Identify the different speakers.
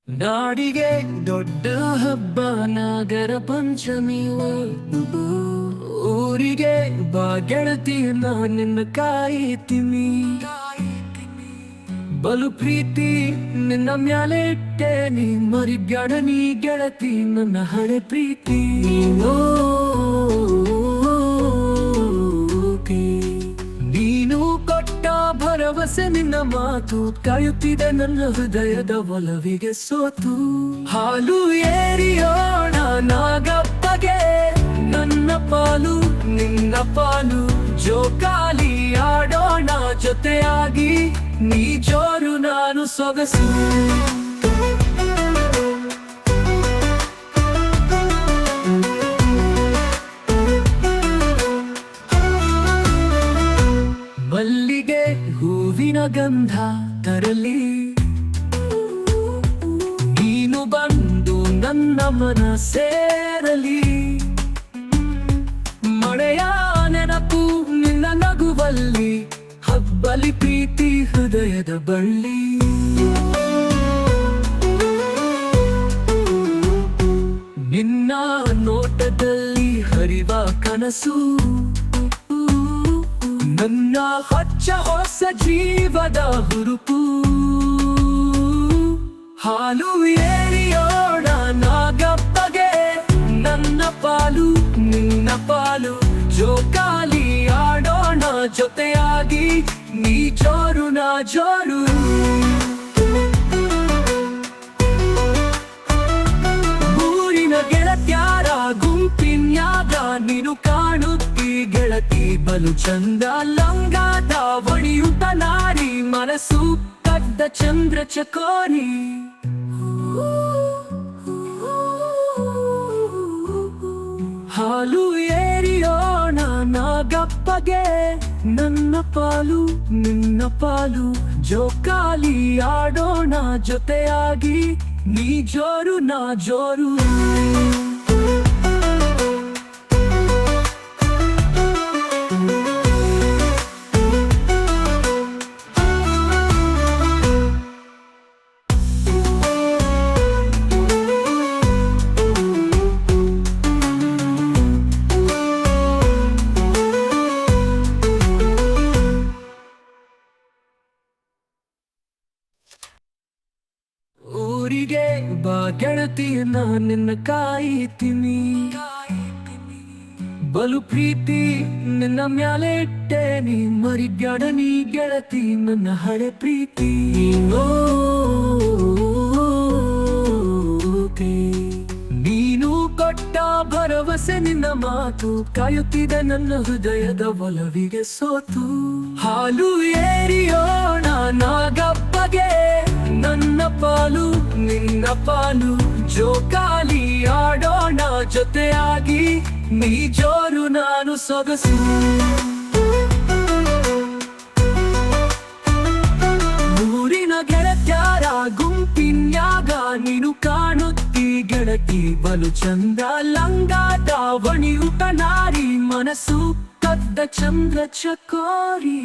Speaker 1: ನಾಡಿಗೆ ದೊಡ್ಡ ಹಬ್ಬ ನಾಗರ ಪಂಚಮಿ ಊರಿಗೆ ಬಾ ಗೆಳತಿ ನಿನ್ನ ಕಾಯ್ತೀನಿ ಬಲು ಪ್ರೀತಿ ನಿನ್ನ ಮ್ಯಾಲೆ ಇಟ್ಟೇನಿ ಮರಿಬ್ಯಾಡ ನೀ ಗೆಳತಿ ನನ್ನ ಹಳೆ ಪ್ರೀತಿ ನೀನು ಕೊಟ್ಟ ಭರವಸೆ ನಿನ್ನ ಮಾತು ಕಾಯುತ್ತಿದೆ ನನ್ನ ಹೃದಯದ ಒಲವಿಗೆ ಸೋತು ಹಾಲು ಏರಿಯೋಣ ನಾಗಪ್ಪಗೆ ನನ್ನ ಪಾಲು ನಿನ್ನ ಪಾಲು ಜೋಕಾಲಿ ಆಡೋಣ ಜೊತೆಯಾಗಿ ನೀ ಜೋರು ನಾನು ಸೊಗಸು ಮಲ್ಲಿಗೆ ಹೂವಿನ ಗಂಧ ತರಲಿ ನೀನು ಬಂದು ನನ್ನ ಮನ ಸೇರಲಿ ಮಳೆಯ ನೆನಪು ನಿನ್ನ ನಗುವಲ್ಲಿ ಹಬ್ಬಲಿ ಪ್ರೀತಿ ಹೃದಯದ ಬಳ್ಳಿ ನಿನ್ನ ನೋಟದಲ್ಲಿ ಹರಿವ ಕನಸು ನನ್ನ ಹಚ್ಚ ಹೊಸ ಜೀವದ ಹುರುಪು ಹಾಲು ಏರಿಯೋಣ ನಾಗಪ್ಪಗೆ ನನ್ನ ಪಾಲು ನಿನ್ನ ಪಾಲು ಜೋಕಾಲಿ ಆಡೋಣ ಜೊತೆಯಾಗಿ ನೀ ಜೋರು ನಾ ಜೋರು ಊರಿನ ಗೆಳತ್ಯಾರ ಗುಂಪಿನ್ಯಾಗ ನೀನು ಕಾಣುತ್ತಿ ಗೆಳತಿ ಬಲು ಚಂದ ಲಂಗಾದ ಒಣಿಯುತ ನಾರಿ ಮನಸ್ಸು ಕದ್ದ ಚಂದ್ರ ಚಕೋರಿ ಹಾಲು ಏರಿಯೋಣ ನಾಗಪ್ಪಗೆ ನನ್ನ ಪಾಲು ನಿನ್ನ ಪಾಲು ಜೋಕಾಲಿ ಆಡೋಣ ಜೊತೆಯಾಗಿ ನೀ ಜೋರು ನಾ ಜೋರು ಊರಿಗೆ ಬಾ ಗೆಳತಿ ನಿನ್ನ ಕಾಯ್ತೀನಿ ಬಲು ಪ್ರೀತಿ ನಿನ್ನ ಮ್ಯಾಲೆ ಇಟ್ಟೇನಿ ಮರಿಬ್ಯಾಡ ನೀ ಗೆಳತಿ ನನ್ನ ಹಳೆ ಪ್ರೀತಿ ನೀನು ಕೊಟ್ಟ ಭರವಸೆ ನಿನ್ನ ಮಾತು ಕಾಯುತ್ತಿದೆ ನನ್ನ ಹೃದಯದ ಒಲವಿಗೆ ಸೋತು ಹಾಲು ಏರಿಯೋಣ ನಾಗಪ್ಪಗೆ ನನ್ನ ಪಾಲು ನಿನ್ನ ಪಾಲು ಜೋಕಾಲಿ ಆಡೋಣ ಜೊತೆಯಾಗಿ ನೀ ಜೋರು ನಾನು ಸೊಗಸು ಊರಿನ ಗೆಳತ್ಯಾರ ಗುಂಪಿನ್ಯಾಗ ನೀನು ಕಾಣುತ್ತಿ ಗೆಳತಿ ಬಲು ಚಂದ ಲಂಗಾದ ಒಣಿಯುತ ನಾರಿ ಮನಸ್ಸು ಕದ್ದ ಚಂದ್ರ ಚಕೋರಿ